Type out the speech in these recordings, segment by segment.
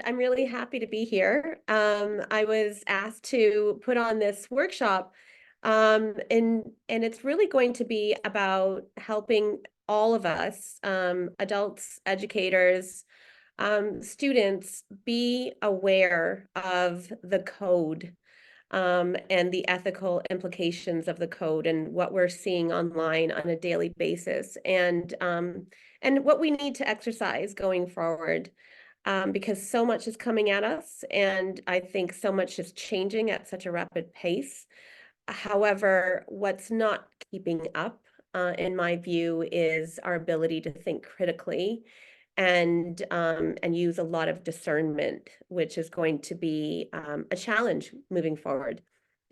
I'm really happy to be here. I was asked to put on this workshop, and it's really going to be about helping all of us, adults, educators, students, be aware of the code, and the ethical implications of the code and what we're seeing online on a daily basis, and what we need to exercise going forward. Because so much is coming at us, and I think so much is changing at such a rapid pace. However, what's not keeping up, in my view, is our ability to think critically and use a lot of discernment, which is going to be a challenge moving forward,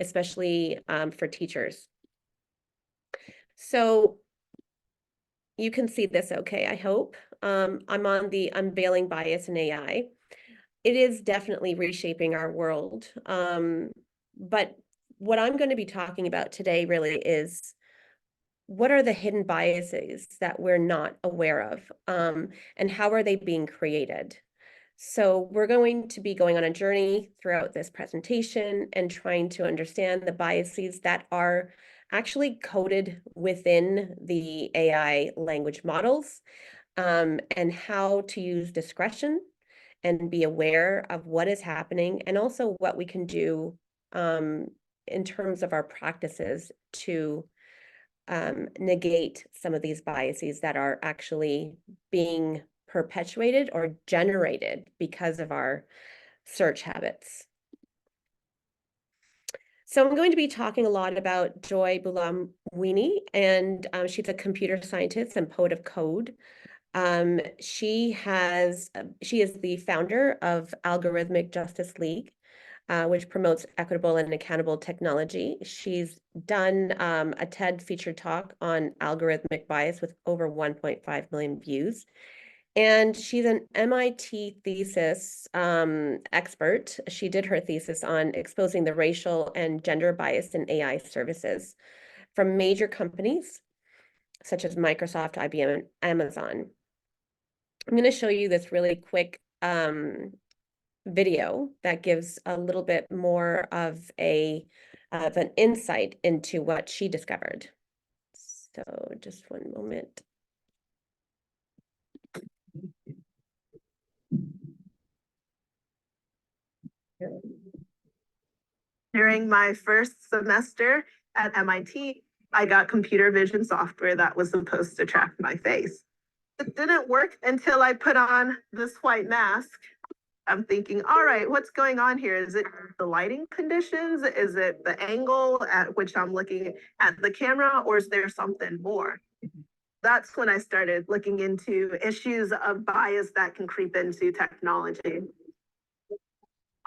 especially for teachers. So you can see this okay, I hope. I'm on the Unveiling Bias in AI. It is definitely reshaping our world. But what I'm going to be talking about today really is, what are the hidden biases that we're not aware of? And how are they being created? So we're going to be going on a journey throughout this presentation and trying to understand the biases that are actually coded within the AI language models, and how to use discretion and be aware of what is happening, and also what we can do in terms of our practices to negate some of these biases that are actually being perpetuated or generated because of our search habits. So I'm going to be talking a lot about Joy Buolamwini, and she's a computer scientist and poet of code. She is the founder of Algorithmic Justice League, which promotes equitable and accountable technology. She's done a TED featured talk on algorithmic bias with over 1.5 million views. And she's an MIT thesis expert. She did her thesis on exposing the racial and gender bias in AI services from major companies such as Microsoft, IBM, and Amazon. I'm going to show you this really quick video that gives a little bit more of an insight into what she discovered. So just one moment. During my first semester at MIT, I got computer vision software that was supposed to track my face. It didn't work until I put on this white mask. I'm thinking, all right, what's going on here? Is it the lighting conditions? Is it the angle at which I'm looking at the camera, or is there something more? That's when I started looking into issues of bias that can creep into technology.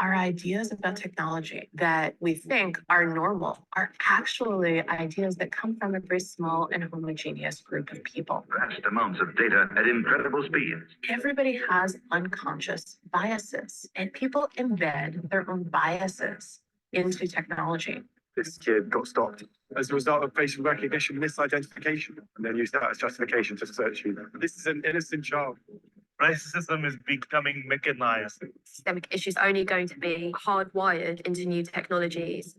Our ideas about technology that we think are normal are actually ideas that come from a very small and homogeneous group of people. Vast amounts of data at incredible speeds. Everybody has unconscious biases, and people embed their own biases into technology. This kid got stopped as a result of facial recognition misidentification, and then used that as justification to search you. This is an innocent child. Racism is becoming mechanized. Systemic issues are only going to be hardwired into new technologies.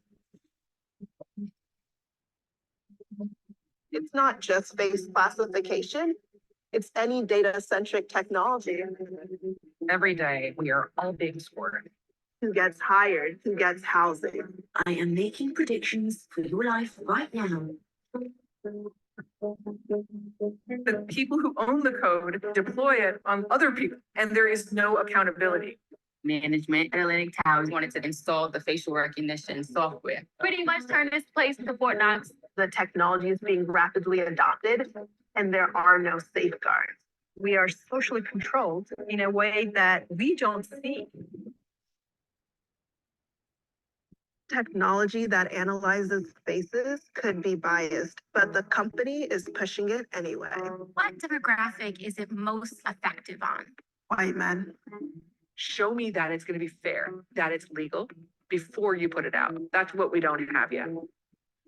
It's not just face classification, it's any data-centric technology. Every day, we are all being scored. Who gets hired? Who gets housing? I am making predictions for your life right now. The people who own the code deploy it on other people, and there is no accountability. Management at Atlantic Towers wanted to install the facial recognition software. Pretty much turn this place into Fort Knox. The technology is being rapidly adopted, and there are no safeguards. We are socially controlled in a way that we don't see. Technology that analyzes faces could be biased, but the company is pushing it anyway. What demographic is it most effective on? White men. Show me that it's going to be fair, that it's legal before you put it out. That's what we don't have yet.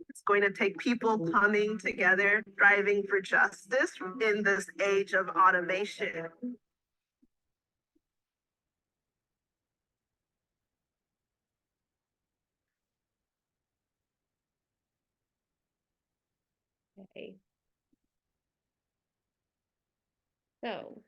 It's going to take people coming together, striving for justice in this age of automation. Okay. So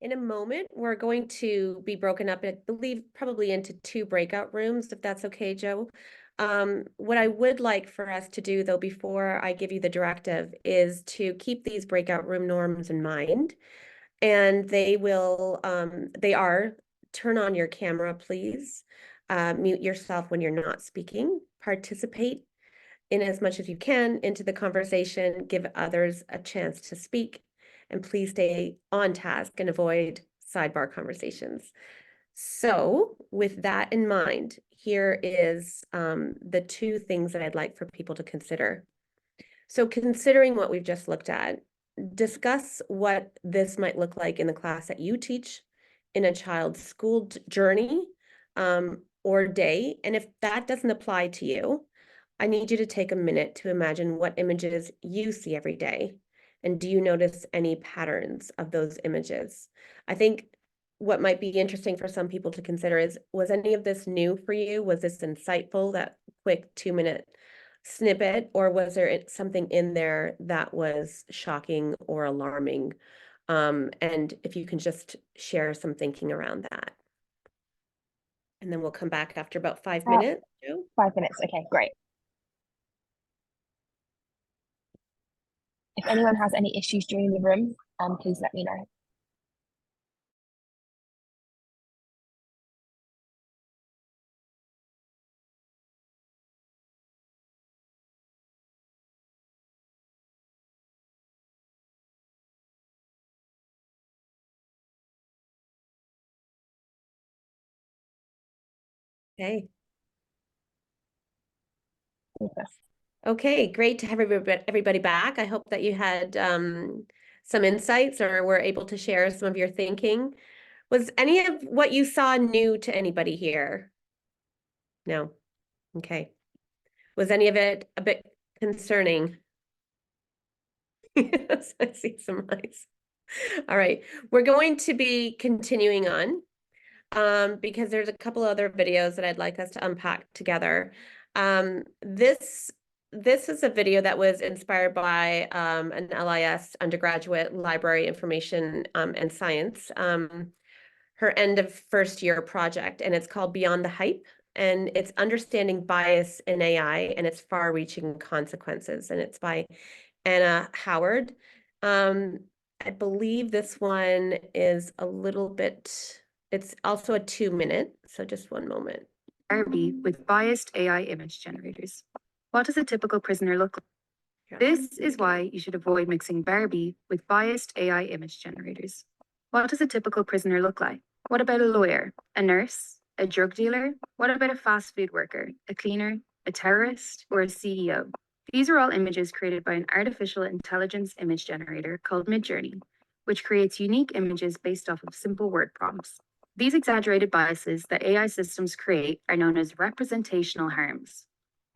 in a moment, we're going to be broken up, I believe, probably into 2 breakout rooms, if that's okay, Joe. What I would like for us to do, though, before I give you the directive, is to keep these breakout room norms in mind. And they are, turn on your camera, please. Mute yourself when you're not speaking. Participate in as much as you can into the conversation, give others a chance to speak, and please stay on task and avoid sidebar conversations. So with that in mind, here is the 2 things that I'd like for people to consider. So considering what we've just looked at, discuss what this might look like in the class that you teach, in a child's school journey or day. And if that doesn't apply to you, I need you to take a minute to imagine what images you see every day. And do you notice any patterns of those images? I think what might be interesting for some people to consider is, was any of this new for you? Was this insightful, that quick 2-minute snippet, or was there something in there that was shocking or alarming? And if you can just share some thinking around that. And then we'll come back after about 5 minutes. Joe? 5 minutes, okay, great. If anyone has any issues joining the room, please let me know. Okay. Super. Okay, great to have everybody back. I hope that you had some insights or were able to share some of your thinking. Was any of what you saw new to anybody here? No. Okay. Was any of it a bit concerning? Yes, I see some eyes. All right, we're going to be continuing on because there's a couple other videos that I'd like us to unpack together. This is a video that was inspired by an LIS undergraduate, Library Information and Science, her end of first year project, and it's called Beyond the Hype, and it's understanding bias in AI and its far-reaching consequences, and it's by Anna Howard. I believe this one is a little bit, it's also a 2-minute, so just one moment. Barbie with biased AI image generators. What does a typical prisoner look like? This is why you should avoid mixing Barbie with biased AI image generators. What does a typical prisoner look like? What about a lawyer, a nurse, a drug dealer? What about a fast food worker, a cleaner, a terrorist, or a CEO? These are all images created by an artificial intelligence image generator called Midjourney, which creates unique images based off of simple word prompts. These exaggerated biases that AI systems create are known as representational harms.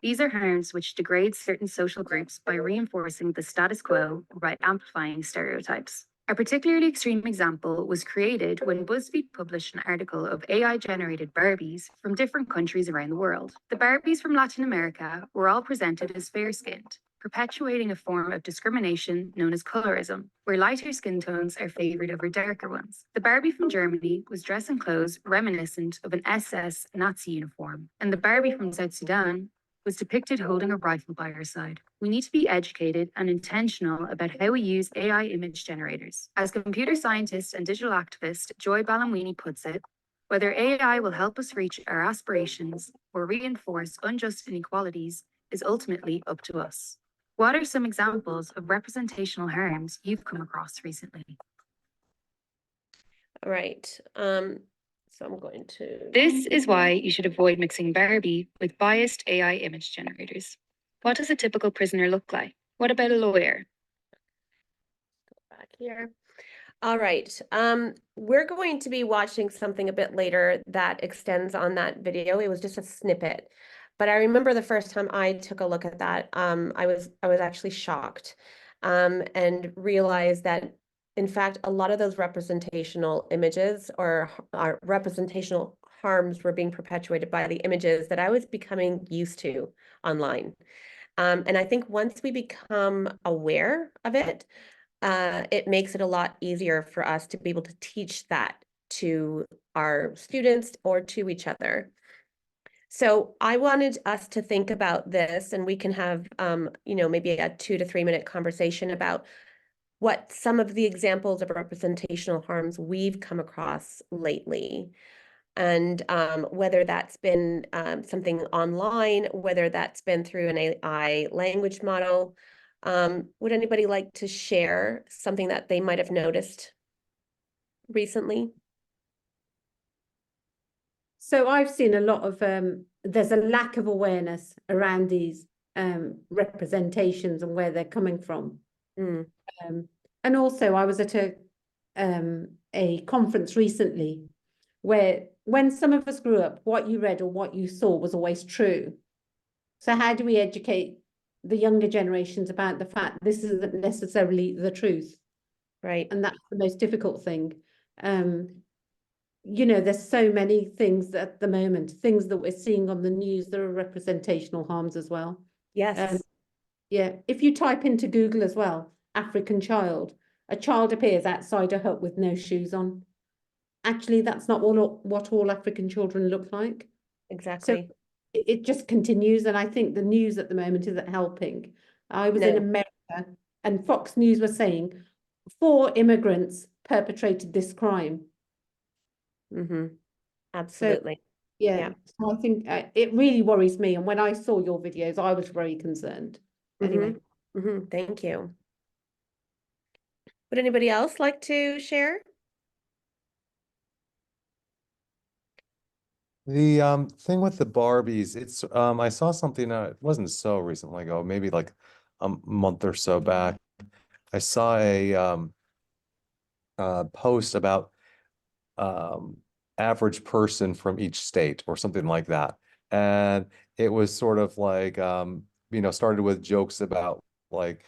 These are harms which degrade certain social groups by reinforcing the status quo or by amplifying stereotypes. A particularly extreme example was created when BuzzFeed published an article of AI-generated Barbies from different countries around the world. The Barbies from Latin America were all presented as fair-skinned, perpetuating a form of discrimination known as colorism, where lighter skin tones are favored over darker ones. The Barbie from Germany was dressed in clothes reminiscent of an SS Nazi uniform, and the Barbie from South Sudan was depicted holding a rifle by her side. We need to be educated and intentional about how we use AI image generators. As computer scientist and digital activist Joy Balamwini puts it, whether AI will help us reach our aspirations or reinforce unjust inequalities is ultimately up to us. What are some examples of representational harms you've come across recently? All right. So I'm going to... This is why you should avoid mixing Barbie with biased AI image generators. What does a typical prisoner look like? What about a lawyer? Go back here. All right. We're going to be watching something a bit later that extends on that video. It was just a snippet. But I remember the first time I took a look at that, I was actually shocked and realized that, in fact, a lot of those representational images or representational harms were being perpetuated by the images that I was becoming used to online. And I think once we become aware of it, it makes it a lot easier for us to be able to teach that to our students or to each other. So I wanted us to think about this, and we can have, maybe a 2 to 3 minute conversation about what some of the examples of representational harms we've come across lately. And whether that's been something online, whether that's been through an AI language model. Would anybody like to share something that they might have noticed recently? So I've seen a lot of, there's a lack of awareness around these representations and where they're coming from. And also I was at a conference recently where when some of us grew up, what you read or what you saw was always true. So how do we educate the younger generations about the fact this isn't necessarily the truth? Right. And that's the most difficult thing. There's so many things at the moment, things that we're seeing on the news, there are representational harms as well. Yes. Yeah, if you type into Google as well, African child, a child appears outside a hut with no shoes on. Actually, that's not what all African children look like. Exactly. So it just continues, and I think the news at the moment isn't helping. I was in America, and Fox News was saying 4 immigrants perpetrated this crime. Absolutely. So I think it really worries me. And when I saw your videos, I was very concerned. Anyway. Thank you. Would anybody else like to share? The thing with the Barbies, it's I saw something, it wasn't so recently ago, maybe like a month or so back. I saw a post about average person from each state or something like that. And it was sort of like started with jokes about like,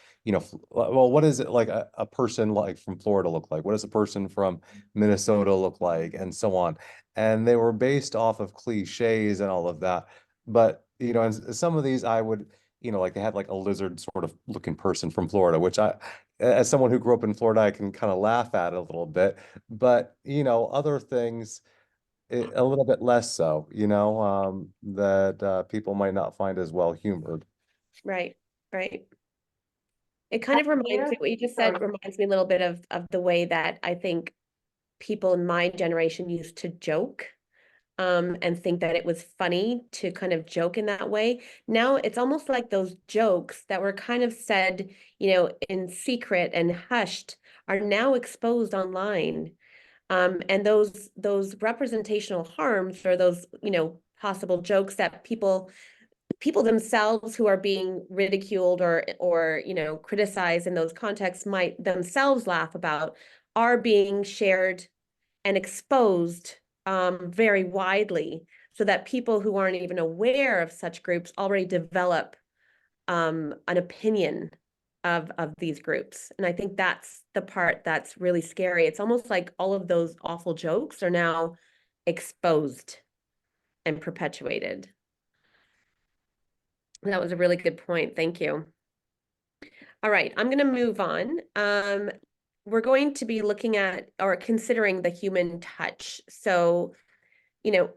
well, what is it like a person like from Florida look like? What does a person from Minnesota look like? And so on. And they were based off of cliches and all of that. But, and some of these I would, like they had like a lizard sort of looking person from Florida, which as someone who grew up in Florida, I can kind of laugh at it a little bit. But, other things, a little bit less so, that people might not find as well humored. Right. It kind of reminds me, what you just said reminds me a little bit of the way that I think people in my generation used to joke, and think that it was funny to kind of joke in that way. Now it's almost like those jokes that were kind of said, in secret and hushed are now exposed online. And those representational harms, or those, possible jokes that people themselves who are being ridiculed or criticized in those contexts might themselves laugh about, are being shared and exposed very widely, so that people who aren't even aware of such groups already develop an opinion of these groups. And I think that's the part that's really scary. It's almost like all of those awful jokes are now exposed and perpetuated. That was a really good point. Thank you. All right, I'm going to move on. We're going to be looking at or considering the human touch. So,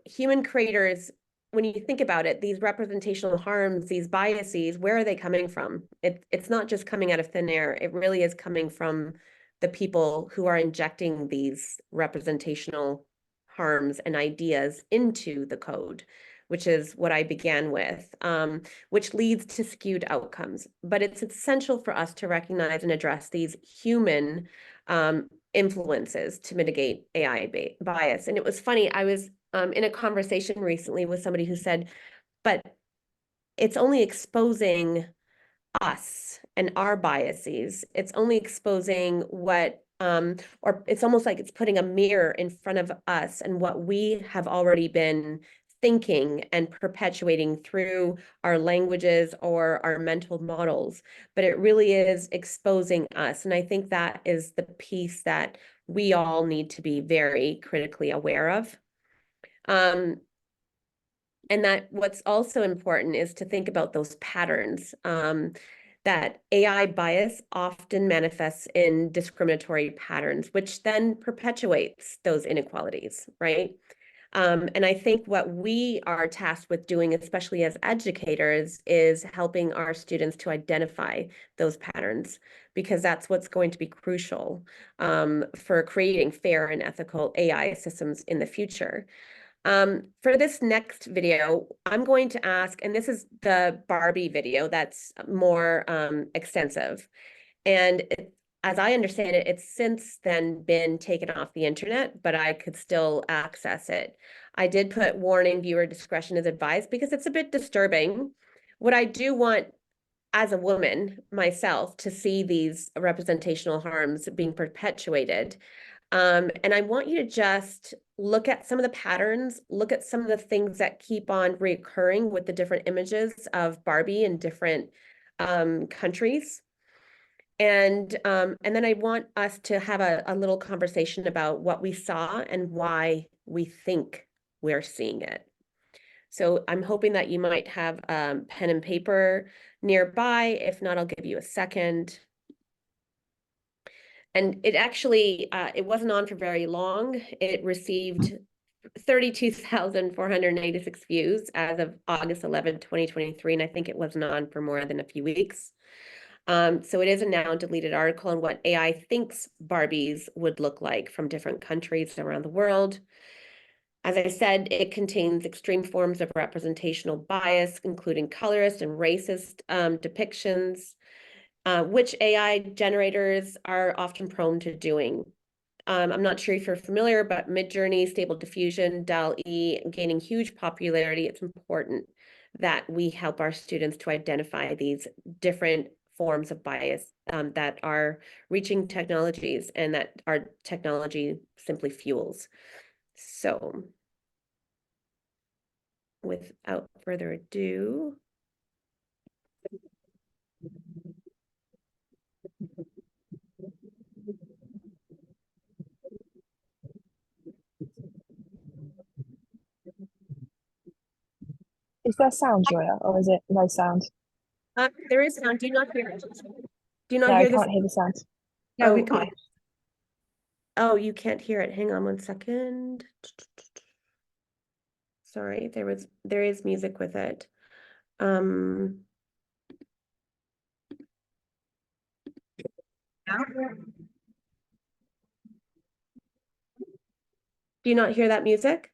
human creators, when you think about it, these representational harms, these biases, where are they coming from? It's not just coming out of thin air. It really is coming from the people who are injecting these representational harms and ideas into the code, which is what I began with, which leads to skewed outcomes. But it's essential for us to recognize and address these human influences to mitigate AI bias. And it was funny, I was in a conversation recently with somebody who said, but it's only exposing us and our biases. It's only exposing what, or it's almost like it's putting a mirror in front of us and what we have already been thinking and perpetuating through our languages or our mental models. But it really is exposing us. And I think that is the piece that we all need to be very critically aware of. And that what's also important is to think about those patterns. That AI bias often manifests in discriminatory patterns, which then perpetuates those inequalities, right? And I think what we are tasked with doing, especially as educators, is helping our students to identify those patterns, because that's what's going to be crucial for creating fair and ethical AI systems in the future. For this next video, I'm going to ask, and this is the Barbie video that's more extensive. And as I understand it, it's since then been taken off the internet, but I could still access it. I did put warning, viewer discretion is advised, because it's a bit disturbing. What I do want as a woman myself to see these representational harms being perpetuated. And I want you to just look at some of the patterns, look at some of the things that keep on recurring with the different images of Barbie in different countries. And then I want us to have a little conversation about what we saw and why we think we're seeing it. So I'm hoping that you might have pen and paper nearby. If not, I'll give you a second. And it actually, it wasn't on for very long. It received 32,486 views as of August 11, 2023. And I think it wasn't on for more than a few weeks. So it is a now deleted article on what AI thinks Barbies would look like from different countries around the world. As I said, it contains extreme forms of representational bias, including colorist and racist depictions, which AI generators are often prone to doing. I'm not sure if you're familiar, but Midjourney, Stable Diffusion, DALL-E gaining huge popularity. It's important that we help our students to identify these different forms of bias that are reaching technologies and that our technology simply fuels. So without further ado, Is there sound, Gioia, or is it no sound? there is sound. Do you not hear it? Do you not No, I hear this? can't hear the sound. No, we can't. Oh, you can't hear it. Hang on one second. Sorry, there is music with it. Do you not hear that music?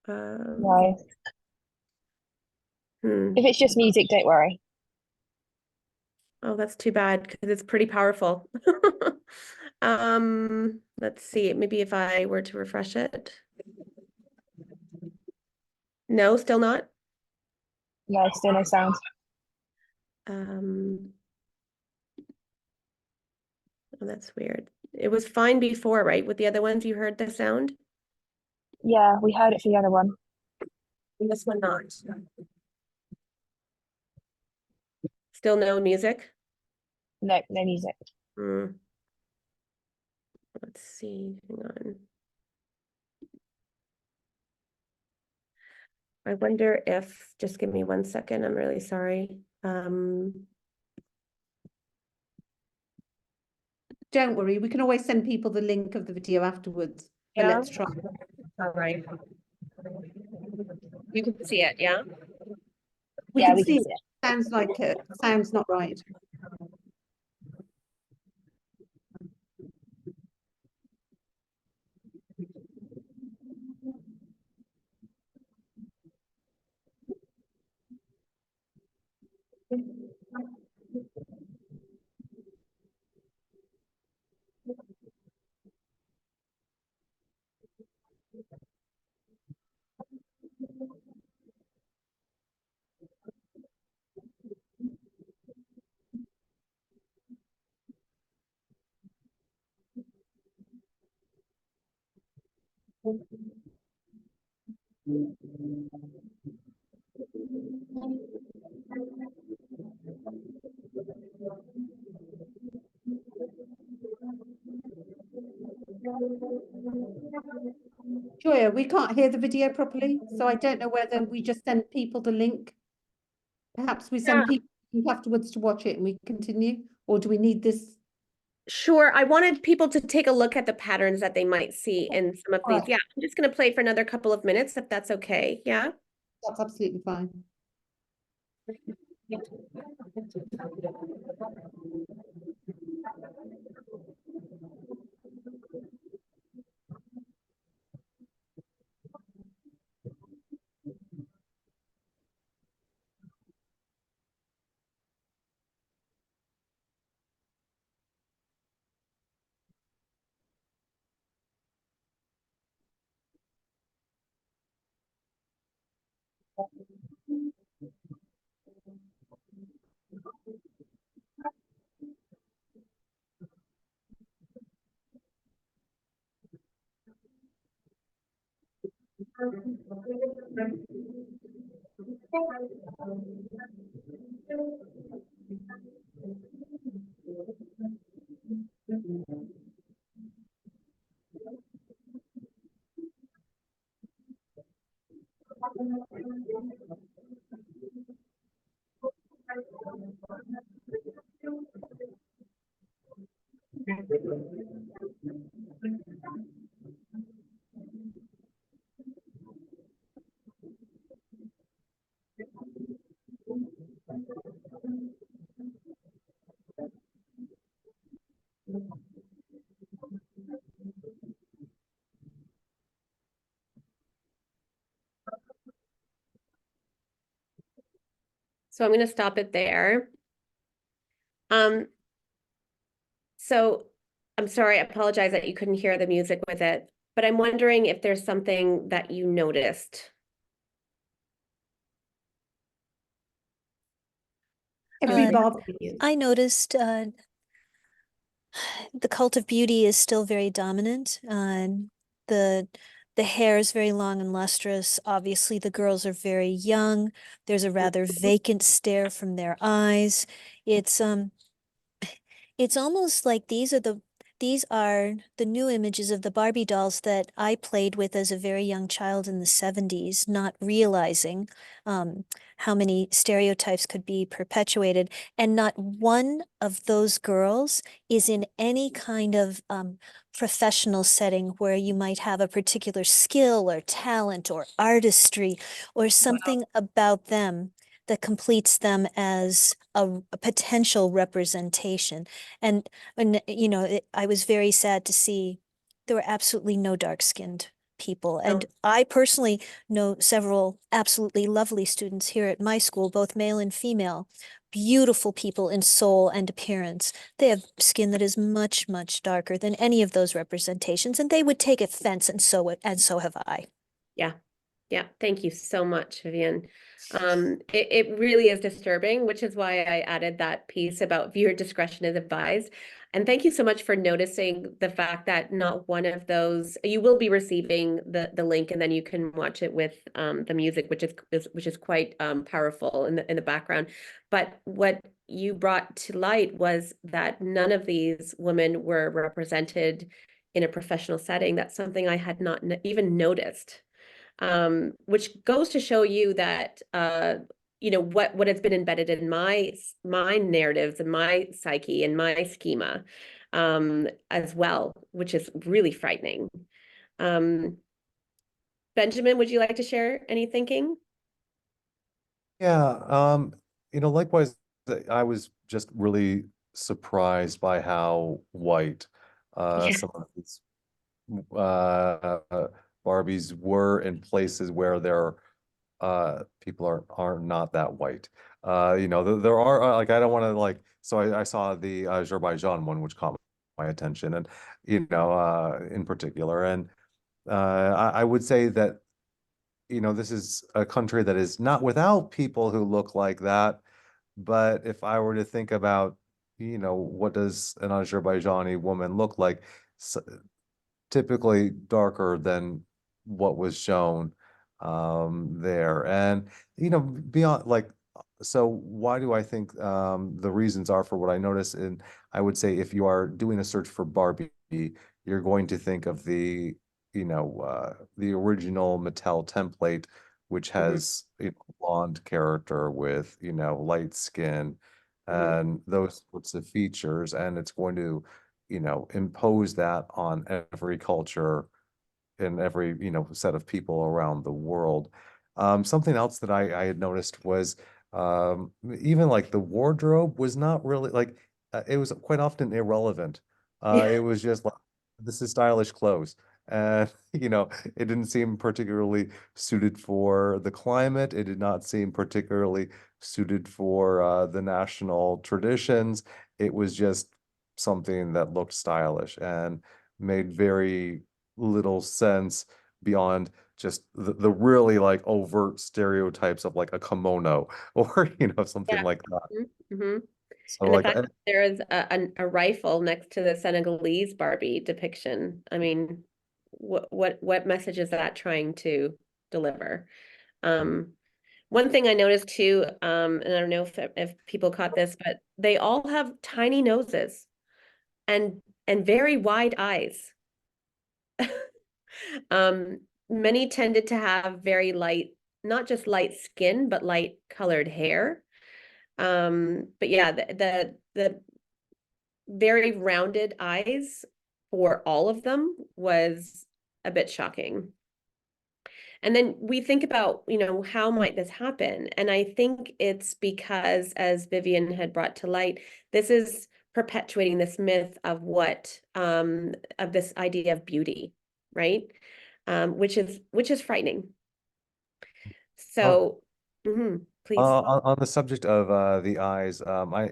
No. Hmm. If it's just music, don't worry. Oh, that's too bad because it's pretty powerful. Let's see. Maybe if I were to refresh it. No, still not. No, still no sound. Oh, that's weird. It was fine before, right? With the other ones, you heard the sound? Yeah, we heard it for the other one. And this one not. Still no music? No, no music. Let's see. Hang on. I wonder if, just give me one second. I'm really sorry. Don't worry, we can always send people the link of the video afterwards. But Yeah. let's try. All right. You can see it, yeah? We Yeah, can we see can it. see it. Sounds like it. Sounds not right. Gioia, we can't hear the video properly, so I don't know whether we just send people the link. Perhaps we send people afterwards to watch it and we continue, or do we need this? Sure. I wanted people to take a look at the patterns that they might see in some of these. Alright. Yeah, I'm just going to play for another couple of minutes if that's okay. Yeah. That's absolutely fine. So I'm going to stop it there. So I'm sorry, I apologize that you couldn't hear the music with it, but I'm wondering if there's something that you noticed. I noticed the cult of beauty is still very dominant. The hair is very long and lustrous. Obviously, the girls are very young. There's a rather vacant stare from their eyes. It's almost like these are the new images of the Barbie dolls that I played with as a very young child in the 70s, not realizing how many stereotypes could be perpetuated. And not one of those girls is in any kind of professional setting where you might have a particular skill or talent or artistry or something about them that completes them as a potential representation. And you know, I was very sad to see there were absolutely no dark-skinned people. And I personally know several absolutely lovely students here at my school, both male and female, beautiful people in soul and appearance. They have skin that is much, much darker than any of those representations, and they would take offense, and so have I. Yeah. Yeah. Thank you so much, Vivian. It really is disturbing, which is why I added that piece about viewer discretion is advised. And thank you so much for noticing the fact that not one of those, you will be receiving the link, and then you can watch it with the music, which is quite powerful in the background. But what you brought to light was that none of these women were represented in a professional setting. That's something I had not even noticed. Which goes to show you that you know what has been embedded in my narratives and my psyche and my schema as well, which is really frightening. Benjamin, would you like to share any thinking? Yeah, you know, likewise, I was just really surprised by how white some of these Barbies were in places where there people are not that white. You know, there are like, I don't want to like, so I saw the Azerbaijan one, which caught my attention, and you know, in particular, and I would say that, you know, this is a country that is not without people who look like that. But if I were to think about, you know, what does an Azerbaijani woman look like? Typically darker than what was shown there. And, you know, beyond like, so why do I think the reasons are for what I notice? And I would say if you are doing a search for Barbie, you're going to think of the the original Mattel template, which has a blonde character with, light skin and those sorts of features. And it's going to, impose that on every culture and every, set of people around the world. Something else that I had noticed was even like the wardrobe was not really like, it was quite often irrelevant. It was just like, this is stylish clothes. And, it didn't seem particularly suited for the climate. It did not seem particularly suited for the national traditions. It was just something that looked stylish and made very little sense beyond just the really like overt stereotypes of like a kimono or something Yeah. like that. So And the like fact that there is a rifle next to the Senegalese Barbie depiction, I mean, what message is that trying to deliver? One thing I noticed too, and I don't know if people caught this, but they all have tiny noses and very wide eyes. Many tended to have very light, not just light skin, but light colored hair. But yeah, the very rounded eyes for all of them was a bit shocking. And then we think about, how might this happen? And I think it's because, as Vivian had brought to light, this is perpetuating this myth of of this idea of beauty, right? Which is frightening. So, please. On the subject of the eyes, I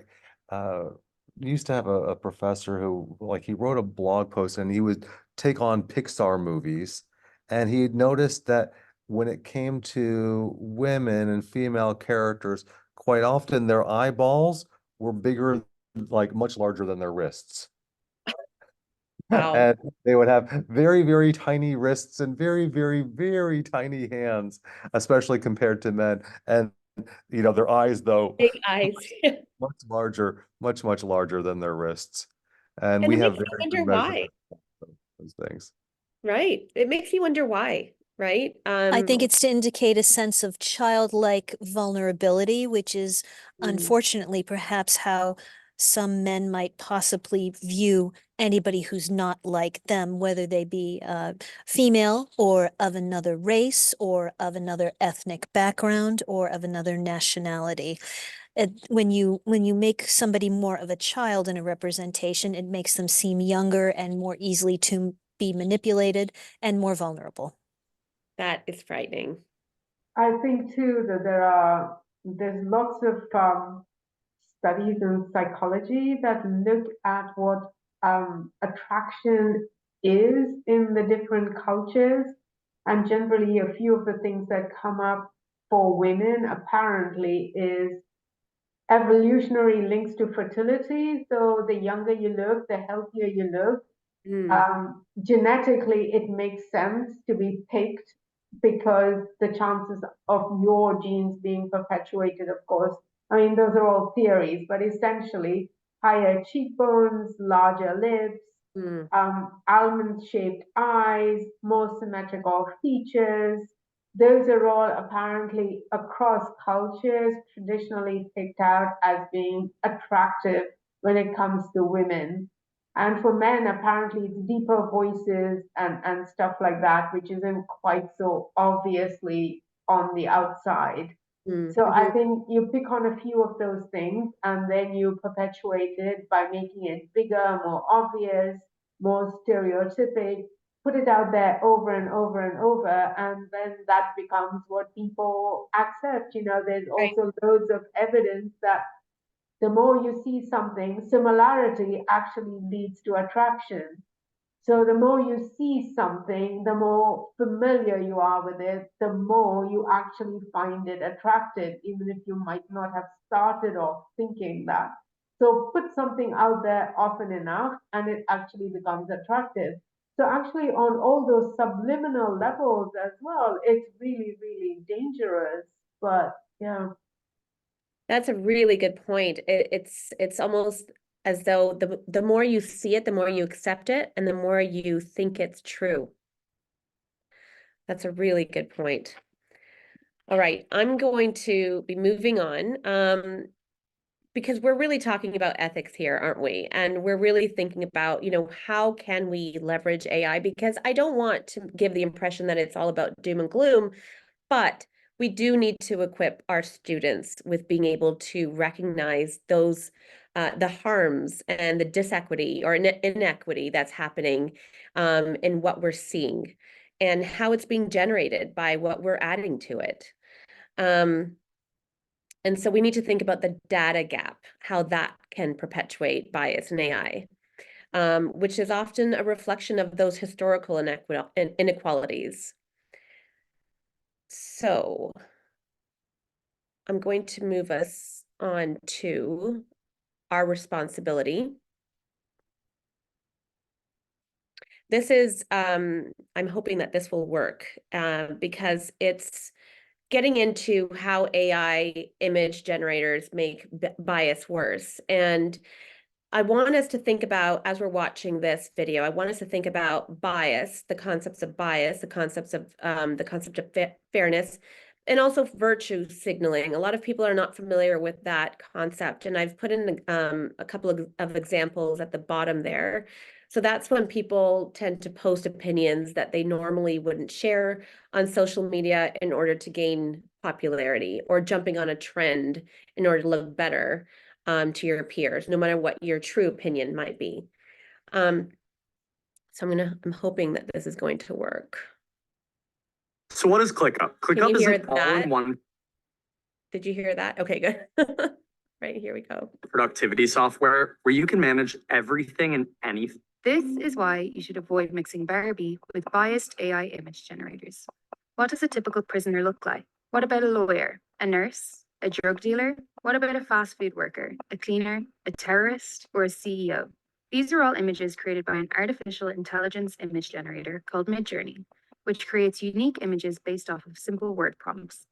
used to have a professor who like he wrote a blog post and he would take on Pixar movies, and he had noticed that when it came to women and female characters, quite often their eyeballs were bigger, like much larger than their wrists. Wow. And they would have very, very tiny wrists and very, very, very tiny hands, especially compared to men. And their eyes, though, Big eyes. much larger, much, much larger than their wrists. And And we it have makes you very wonder good why, measurements of those things. right? It makes you wonder why, right? I think it's to indicate a sense of childlike vulnerability, which is unfortunately perhaps how some men might possibly view anybody who's not like them, whether they be female or of another race or of another ethnic background or of another nationality. When you make somebody more of a child in a representation, it makes them seem younger and more easily to be manipulated and more vulnerable. That is frightening. I think too that there's lots of studies in psychology that look at what attraction is in the different cultures, and generally a few of the things that come up for women apparently is evolutionary links to fertility. So the younger you look, the healthier you look. Genetically, it makes sense to be picked because the chances of your genes being perpetuated, of course, I mean, those are all theories, but essentially higher cheekbones, larger lips, almond-shaped eyes, more symmetrical features. Those are all apparently across cultures traditionally picked out as being attractive when it comes to women. And for men, apparently it's deeper voices and stuff like that, which isn't quite so obviously on the outside. So I think you pick on a few of those things and then you perpetuate it by making it bigger, more obvious, more stereotypic, put it out there over and over and over, and then that becomes what people accept. There's also loads of evidence that the more you see something, similarity actually leads to attraction. So the more you see something, the more familiar you are with it, the more you actually find it attractive, even if you might not have started off thinking that. So put something out there often enough and it actually becomes attractive. So actually on all those subliminal levels as well, it's really, really dangerous. But yeah. That's a really good point. It's almost as though the more you see it, the more you accept it, and the more you think it's true. That's a really good point. All right, I'm going to be moving on. Because we're really talking about ethics here, aren't we? And we're really thinking about, how can we leverage AI? Because I don't want to give the impression that it's all about doom and gloom, but we do need to equip our students with being able to recognize those, the harms and the disequity or inequity that's happening in what we're seeing and how it's being generated by what we're adding to it. And so we need to think about the data gap, how that can perpetuate bias in AI, which is often a reflection of those historical inequalities. So I'm going to move us on to our responsibility. This is, I'm hoping that this will work because it's getting into how AI image generators make bias worse. And I want us to think about, as we're watching this video, I want us to think about bias, the concepts of bias, the concept of fairness, and also virtue signaling. A lot of people are not familiar with that concept, and I've put in a couple of examples at the bottom there. So that's when people tend to post opinions that they normally wouldn't share on social media in order to gain popularity, or jumping on a trend in order to look better to your peers, no matter what your true opinion might be. So I'm hoping that this is going to work. So what is ClickUp? ClickUp is an all-in-one. Did you hear that? Okay, good. Right, here we go. Productivity software where you can manage everything and anything. This is why you should avoid mixing Barbie with biased AI image generators. What does a typical prisoner look like? What about a lawyer, a nurse, a drug dealer? What about a fast food worker, a cleaner, a terrorist, or a CEO? These are all images created by an artificial intelligence image generator called Midjourney, which creates unique images based off of simple word prompts.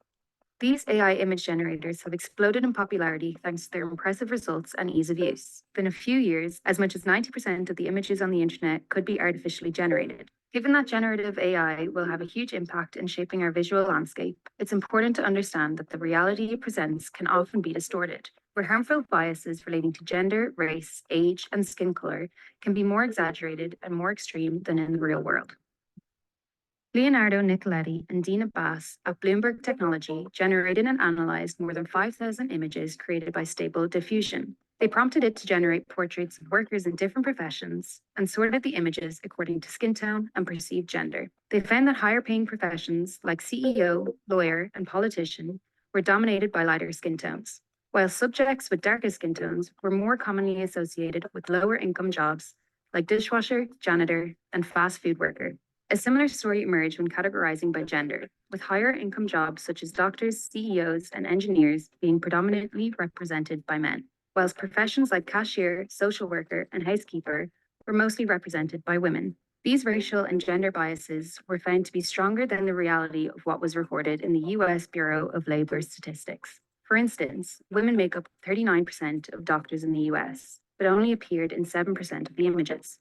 These AI image generators have exploded in popularity thanks to their impressive results and ease of use. In a few years, as much as 90% of the images on the internet could be artificially generated. Given that generative AI will have a huge impact in shaping our visual landscape, it's important to understand that the reality it presents can often be distorted, where harmful biases relating to gender, race, age, and skin color can be more exaggerated and more extreme than in the real world. Leonardo Nicoletti and Dina Bass at Bloomberg Technology generated and analyzed more than 5,000 images created by Stable Diffusion. They prompted it to generate portraits of workers in different professions and sorted the images according to skin tone and perceived gender. They found that higher paying professions like CEO, lawyer, and politician were dominated by lighter skin tones, while subjects with darker skin tones were more commonly associated with lower income jobs like dishwasher, janitor, and fast food worker. A similar story emerged when categorizing by gender, with higher income jobs such as doctors, CEOs, and engineers being predominantly represented by men, whilst professions like cashier, social worker, and housekeeper were mostly represented by women. These racial and gender biases were found to be stronger than the reality of what was reported in the US Bureau of Labor Statistics. For instance, women make up 39% of doctors in the US, but only appeared in 7% of the images.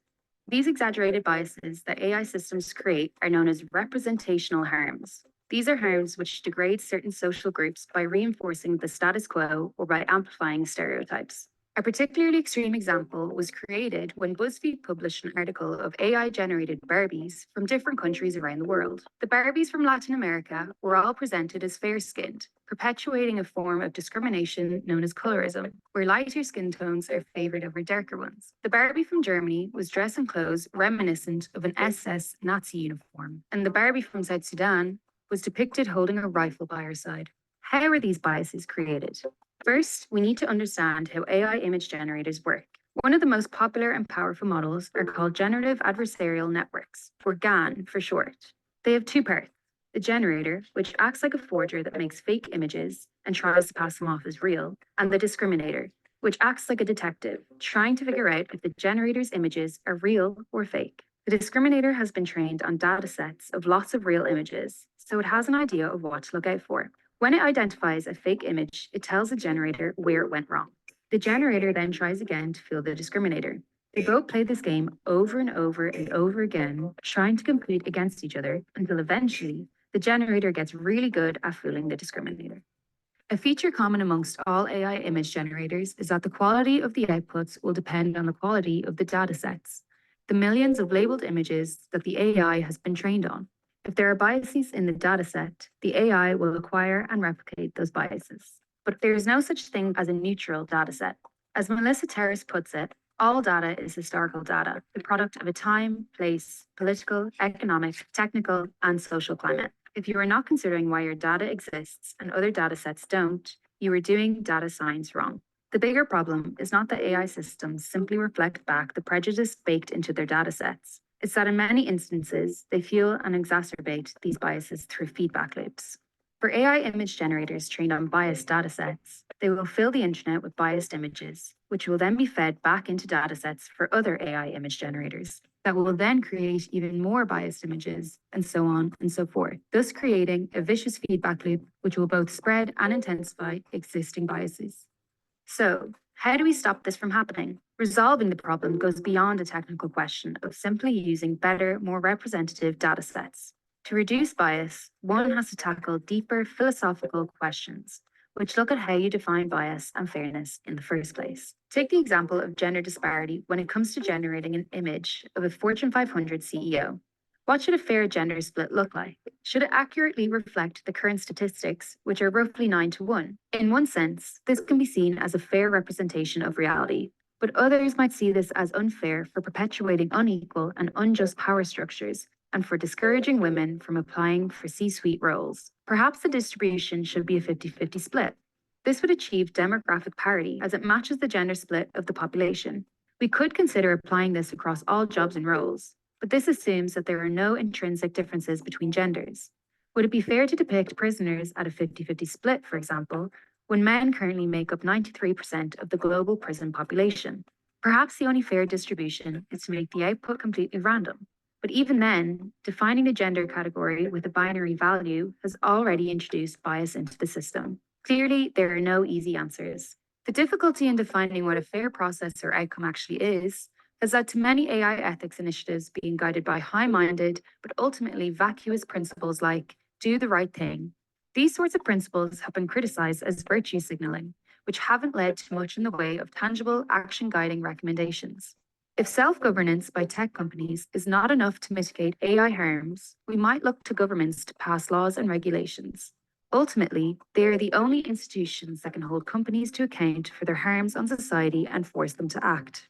These exaggerated biases that AI systems create are known as representational harms. These are harms which degrade certain social groups by reinforcing the status quo or by amplifying stereotypes. A particularly extreme example was created when BuzzFeed published an article of AI-generated Barbies from different countries around the world. The Barbies from Latin America were all presented as fair-skinned, perpetuating a form of discrimination known as colorism, where lighter skin tones are favored over darker ones. The Barbie from Germany was dressed in clothes reminiscent of an SS Nazi uniform, and the Barbie from South Sudan was depicted holding a rifle by her side. How are these biases created? First, we need to understand how AI image generators work. One of the most popular and powerful models are called generative adversarial networks, or GAN for short. They have two parts: the generator, which acts like a forger that makes fake images and tries to pass them off as real, and the discriminator, which acts like a detective, trying to figure out if the generator's images are real or fake. The discriminator has been trained on data sets of lots of real images, so it has an idea of what to look out for. When it identifies a fake image, it tells the generator where it went wrong. The generator then tries again to fool the discriminator. They both play this game over and over and over again, trying to compete against each other until eventually the generator gets really good at fooling the discriminator. A feature common amongst all AI image generators is that the quality of the outputs will depend on the quality of the datasets, the millions of labeled images that the AI has been trained on. If there are biases in the dataset, the AI will acquire and replicate those biases. But there is no such thing as a neutral dataset. As Melissa Terrace puts it, all data is historical data, the product of a time, place, political, economic, technical, and social climate. If you are not considering why your data exists and other data sets don't, you are doing data science wrong. The bigger problem is not that AI systems simply reflect back the prejudice baked into their data sets. It's that in many instances, they fuel and exacerbate these biases through feedback loops. For AI image generators trained on biased datasets, they will fill the internet with biased images, which will then be fed back into datasets for other AI image generators that will then create even more biased images, and so on and so forth, thus creating a vicious feedback loop which will both spread and intensify existing biases. So, how do we stop this from happening? Resolving the problem goes beyond a technical question of simply using better, more representative datasets. To reduce bias, one has to tackle deeper philosophical questions, which look at how you define bias and fairness in the first place. Take the example of gender disparity when it comes to generating an image of a Fortune 500 CEO. What should a fair gender split look like? Should it accurately reflect the current statistics, which are roughly 9-1? In one sense, this can be seen as a fair representation of reality, but others might see this as unfair for perpetuating unequal and unjust power structures and for discouraging women from applying for C-suite roles. Perhaps the distribution should be a 50-50 split. This would achieve demographic parity as it matches the gender split of the population. We could consider applying this across all jobs and roles, but this assumes that there are no intrinsic differences between genders. Would it be fair to depict prisoners at a 50-50 split, for example, when men currently make up 93% of the global prison population? Perhaps the only fair distribution is to make the output completely random. But even then, defining the gender category with a binary value has already introduced bias into the system. Clearly, there are no easy answers. The difficulty in defining what a fair process or outcome actually is led to many AI ethics initiatives being guided by high-minded, but ultimately vacuous principles like do the right thing. These sorts of principles have been criticized as virtue signaling, which haven't led to much in the way of tangible action-guiding recommendations. If self-governance by tech companies is not enough to mitigate AI harms, we might look to governments to pass laws and regulations. Ultimately, they are the only institutions that can hold companies to account for their harms on society and force them to act.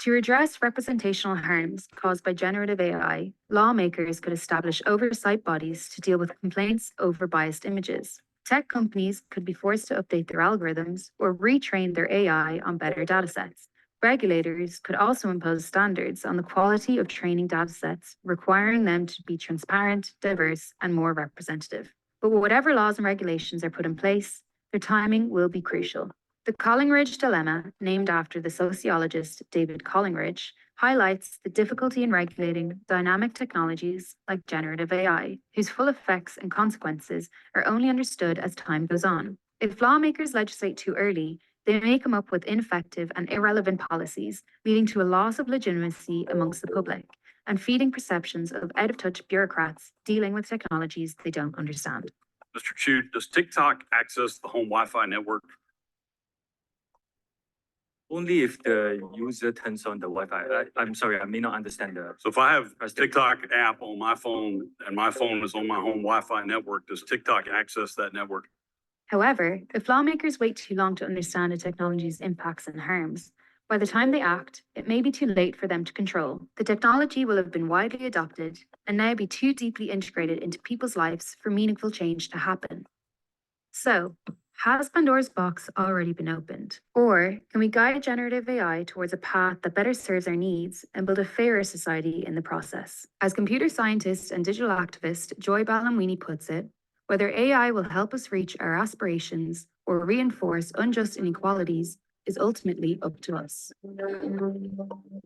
To address representational harms caused by generative AI, lawmakers could establish oversight bodies to deal with complaints over biased images. Tech companies could be forced to update their algorithms or retrain their AI on better datasets. Regulators could also impose standards on the quality of training datasets, requiring them to be transparent, diverse, and more representative. But whatever laws and regulations are put in place, their timing will be crucial. The Collingridge dilemma, named after the sociologist David Collingridge, highlights the difficulty in regulating dynamic technologies like generative AI, whose full effects and consequences are only understood as time goes on. If lawmakers legislate too early, they may come up with ineffective and irrelevant policies, leading to a loss of legitimacy amongst the public and feeding perceptions of out-of-touch bureaucrats dealing with technologies they don't understand. Mr. Chu, does TikTok access the home Wi-Fi network? Only if the user turns on the Wi-Fi. I'm sorry, I may not understand the. So if I have a TikTok app on my phone and my phone is on my home Wi-Fi network, does TikTok access that network? However, if lawmakers wait too long to understand a technology's impacts and harms, by the time they act, it may be too late for them to control. The technology will have been widely adopted and now be too deeply integrated into people's lives for meaningful change to happen. So, has Pandora's box already been opened? Or can we guide generative AI towards a path that better serves our needs and build a fairer society in the process? As computer scientist and digital activist Joy Balamwini puts it, whether AI will help us reach our aspirations or reinforce unjust inequalities is ultimately up to us.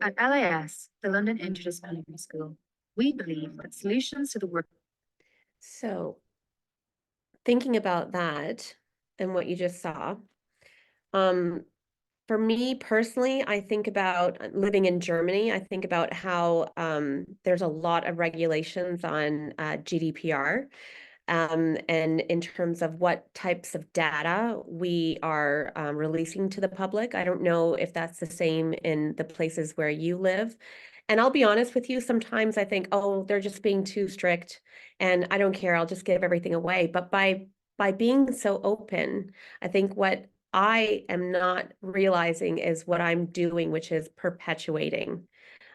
At LIS, the London Interdisciplinary School, we believe that solutions to the world. So, thinking about that and what you just saw, For me personally, I think about living in Germany. I think about how there's a lot of regulations on GDPR. And in terms of what types of data we are releasing to the public. I don't know if that's the same in the places where you live. And I'll be honest with you, sometimes I think, oh, they're just being too strict and I don't care, I'll just give everything away. But by being so open, I think what I am not realizing is what I'm doing, which is perpetuating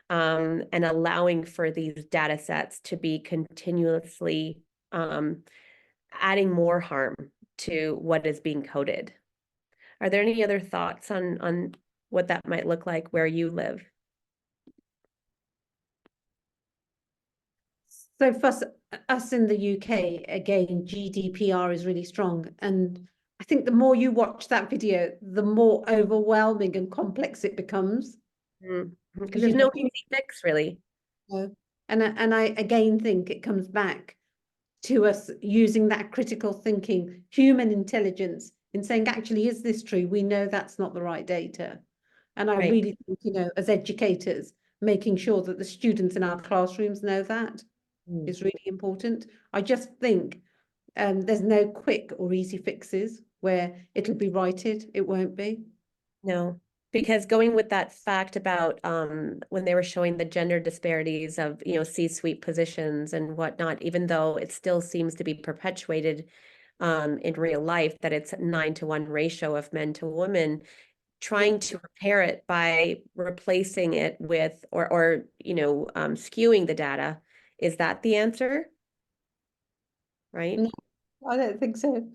and allowing for these data sets to be continuously adding more harm to what is being coded. Are there any other thoughts on what that might look like where you live? So for us in the UK, again, GDPR is really strong. And I think the more you watch that video, the more overwhelming and complex it becomes. Because there's no easy fix, really. No. And I again think it comes back to us using that critical thinking, human intelligence in saying, actually, is this true? We know that's not the right data. And I really think, you know, as educators, making sure that the students in our classrooms know that is really important. I just think there's no quick or easy fixes where it'll be righted. It won't be. No, because going with that fact about when they were showing the gender disparities of, you know, C-suite positions and whatnot, even though it still seems to be perpetuated in real life that it's a 9-to-1 ratio of men to women, trying to repair it by replacing it with or you know skewing the data, is that the answer? Right? No, I don't think so.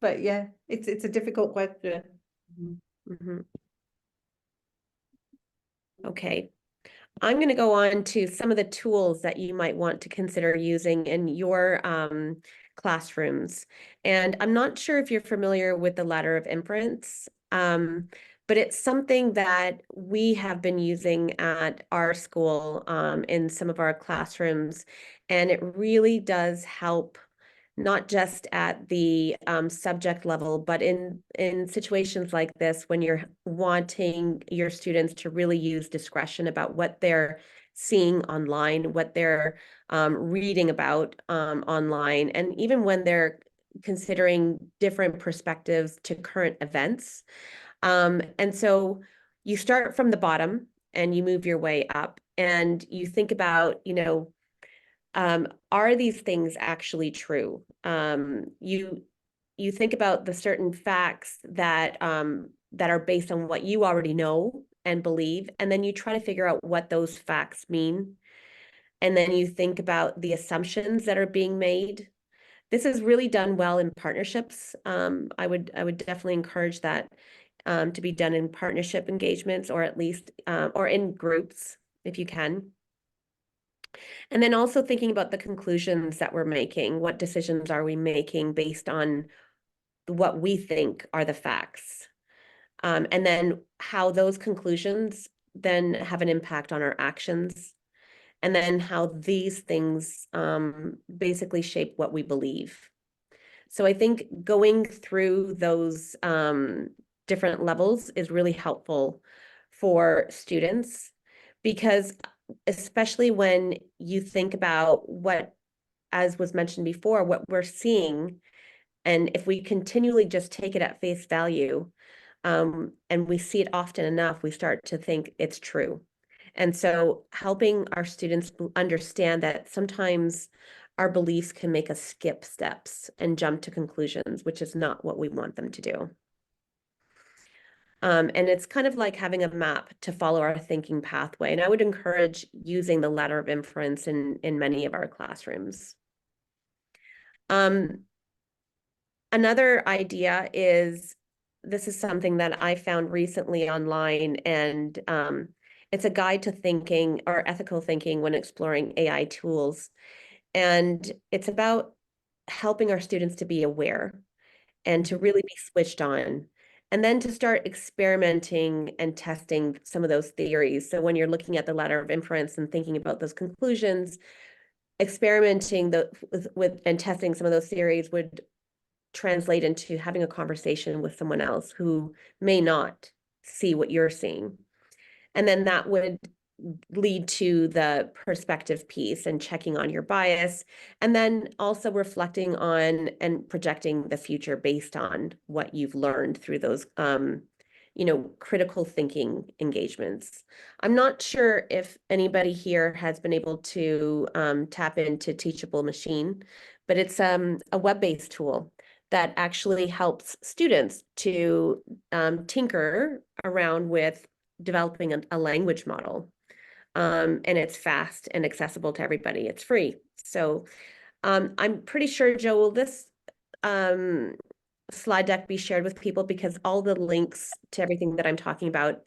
But yeah, it's a difficult question. Okay. I'm going to go on to some of the tools that you might want to consider using in your classrooms. And I'm not sure if you're familiar with the ladder of inference, but it's something that we have been using at our school in some of our classrooms. And it really does help, not just at the subject level, but in situations like this, when you're wanting your students to really use discretion about what they're seeing online, what they're reading about online, and even when they're considering different perspectives to current events. And so you start from the bottom and you move your way up and you think about, you know, are these things actually true? You think about the certain facts that that are based on what you already know and believe, and then you try to figure out what those facts mean. And then you think about the assumptions that are being made. This is really done well in partnerships. I would definitely encourage that to be done in partnership engagements, or at least or in groups if you can. And then also thinking about the conclusions that we're making. What decisions are we making based on what we think are the facts? And then how those conclusions then have an impact on our actions. And then how these things basically shape what we believe. So I think going through those different levels is really helpful for students, because especially when you think about what, as was mentioned before, what we're seeing, and if we continually just take it at face value, and we see it often enough, we start to think it's true. And so helping our students understand that sometimes our beliefs can make us skip steps and jump to conclusions, which is not what we want them to do. And it's kind of like having a map to follow our thinking pathway. And I would encourage using the ladder of inference in many of our classrooms. Another idea is, this is something that I found recently online, and it's a guide to thinking or ethical thinking when exploring AI tools. And it's about helping our students to be aware and to really be switched on, and then to start experimenting and testing some of those theories. So when you're looking at the ladder of inference and thinking about those conclusions, experimenting with and testing some of those theories would translate into having a conversation with someone else who may not see what you're seeing. And then that would lead to the perspective piece and checking on your bias, and then also reflecting on and projecting the future based on what you've learned through those critical thinking engagements. I'm not sure if anybody here has been able to tap into Teachable Machine, but it's a web-based tool that actually helps students to tinker around with developing a language model. And it's fast and accessible to everybody. It's free. So I'm pretty sure, Joe, will this slide deck be shared with people, because all the links to everything that I'm talking about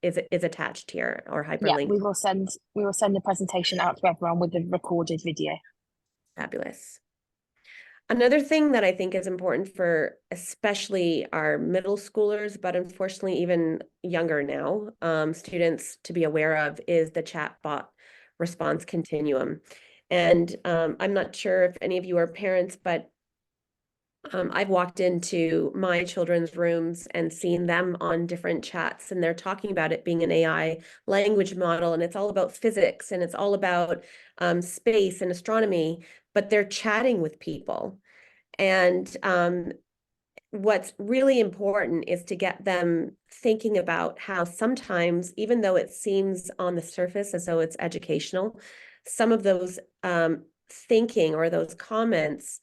is attached here, or hyperlinked. Yeah, we will send the presentation out to everyone with the recorded video. Fabulous. Another thing that I think is important for especially our middle schoolers, but unfortunately even younger now, students to be aware of, is the chatbot response continuum. And I'm not sure if any of you are parents, but I've walked into my children's rooms and seen them on different chats, and they're talking about it being an AI language model, and it's all about physics, and it's all about space and astronomy, but they're chatting with people. And what's really important is to get them thinking about how sometimes, even though it seems on the surface as though it's educational, some of those thinking or those comments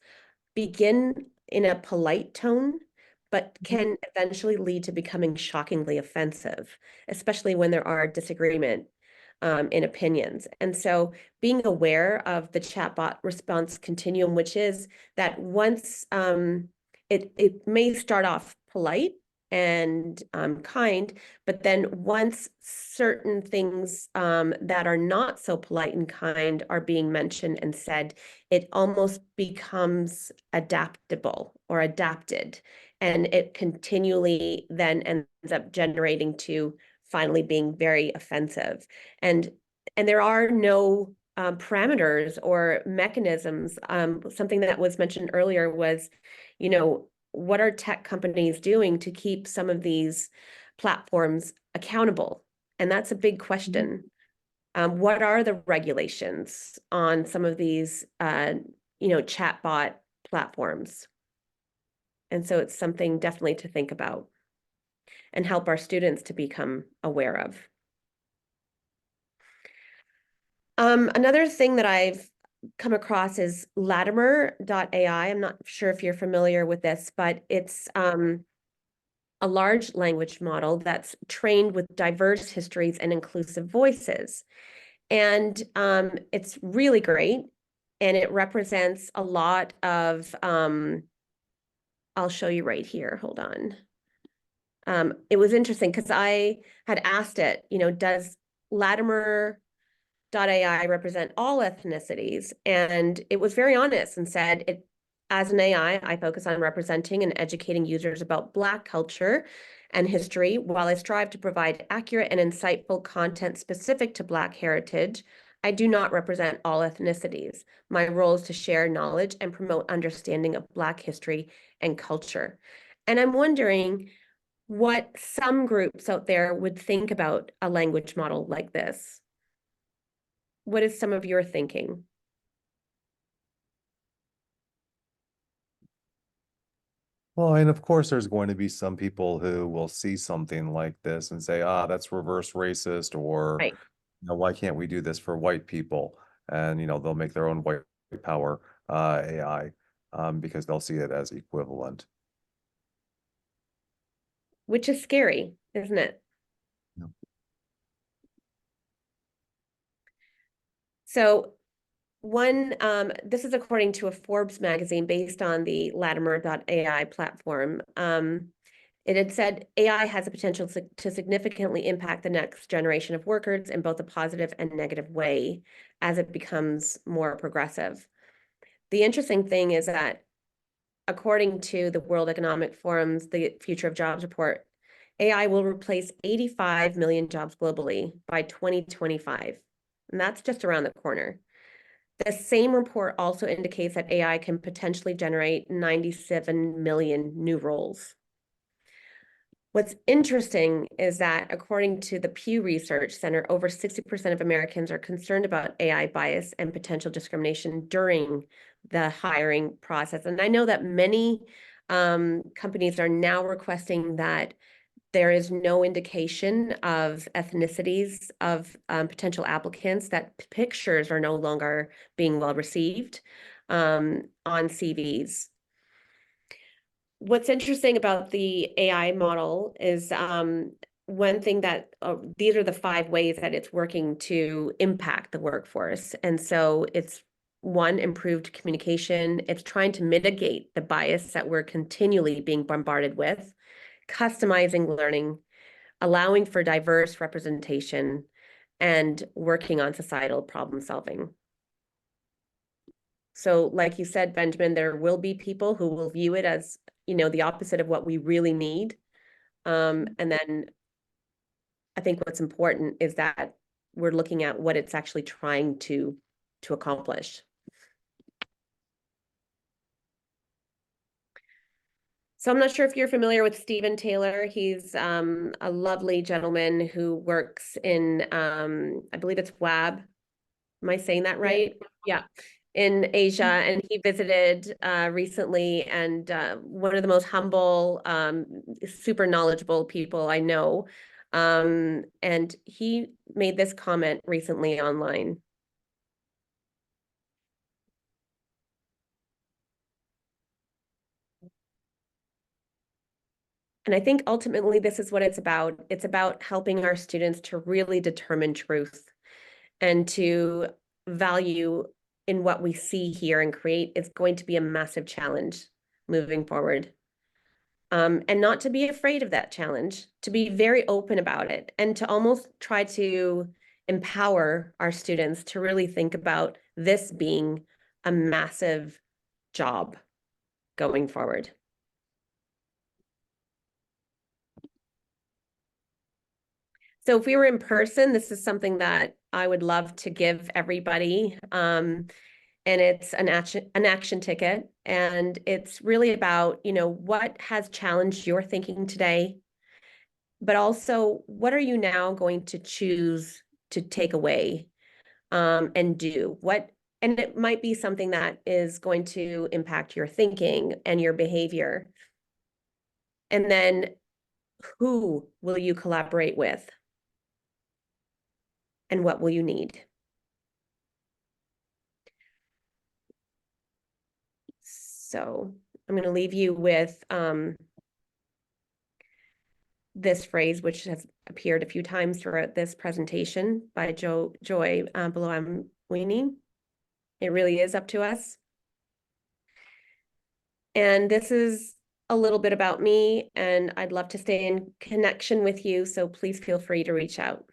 begin in a polite tone, but can eventually lead to becoming shockingly offensive, especially when there are disagreement in opinions. And so being aware of the chatbot response continuum, which is that once it may start off polite and kind, but then once certain things that are not so polite and kind are being mentioned and said, it almost becomes adaptable or adapted, and it continually then ends up generating to finally being very offensive. And there are no parameters or mechanisms. Something that was mentioned earlier was, what are tech companies doing to keep some of these platforms accountable? And that's a big question. What are the regulations on some of these, chatbot platforms? And so it's something definitely to think about and help our students to become aware of. Another thing that I've come across is Latimer.ai. I'm not sure if you're familiar with this, but it's a large language model that's trained with diverse histories and inclusive voices. And it's really great. And it represents a lot of, I'll show you right here, hold on. It was interesting because I had asked it, does Latimer.ai represent all ethnicities? And it was very honest and said, as an AI, I focus on representing and educating users about Black culture and history. While I strive to provide accurate and insightful content specific to Black heritage, I do not represent all ethnicities. My role is to share knowledge and promote understanding of Black history and culture. And I'm wondering what some groups out there would think about a language model like this. What is some of your thinking? Well, and of course, there's going to be some people who will see something like this and say, that's reverse racist, or, right. Why can't we do this for white people? And, they'll make their own white power AI because they'll see it as equivalent. Which is scary, isn't it? Yeah. So this is according to a Forbes magazine based on the Latimer.ai platform. It had said AI has the potential to significantly impact the next generation of workers in both a positive and negative way as it becomes more progressive. The interesting thing is that according to the World Economic Forum's The Future of Jobs report, AI will replace 85 million jobs globally by 2025. And that's just around the corner. The same report also indicates that AI can potentially generate 97 million new roles. What's interesting is that according to the Pew Research Center, over 60% of Americans are concerned about AI bias and potential discrimination during the hiring process. And I know that many companies are now requesting that there is no indication of ethnicities of potential applicants, that pictures are no longer being well received on CVs. What's interesting about the AI model is one thing that these are the 5 ways that it's working to impact the workforce. And so it's one, improved communication. It's trying to mitigate the bias that we're continually being bombarded with, customizing learning, allowing for diverse representation, and working on societal problem solving. So like you said, Benjamin, there will be people who will view it as, the opposite of what we really need. And then I think what's important is that we're looking at what it's actually trying to accomplish. So I'm not sure if you're familiar with Stephen Taylor. He's a lovely gentleman who works in, I believe it's WAB. Am I saying that right? Yeah. In Asia, and he visited recently, and one of the most humble, super knowledgeable people I know. And he made this comment recently online. And I think ultimately this is what it's about. It's about helping our students to really determine truth and to value in what we see here and create. Is going to be a massive challenge moving forward. And not to be afraid of that challenge, to be very open about it, and to almost try to empower our students to really think about this being a massive job going forward. So if we were in person, this is something that I would love to give everybody. And it's an action ticket. And it's really about, what has challenged your thinking today, but also what are you now going to choose to take away and do? And it might be something that is going to impact your thinking and your behavior. And then who will you collaborate with? And what will you need? So I'm going to leave you with this phrase, which has appeared a few times throughout this presentation by Joy Below-Amwini. It really is up to us. And this is a little bit about me, and I'd love to stay in connection with you, so please feel free to reach out.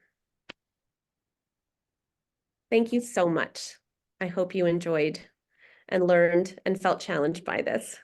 Thank you so much. I hope you enjoyed and learned and felt challenged by this.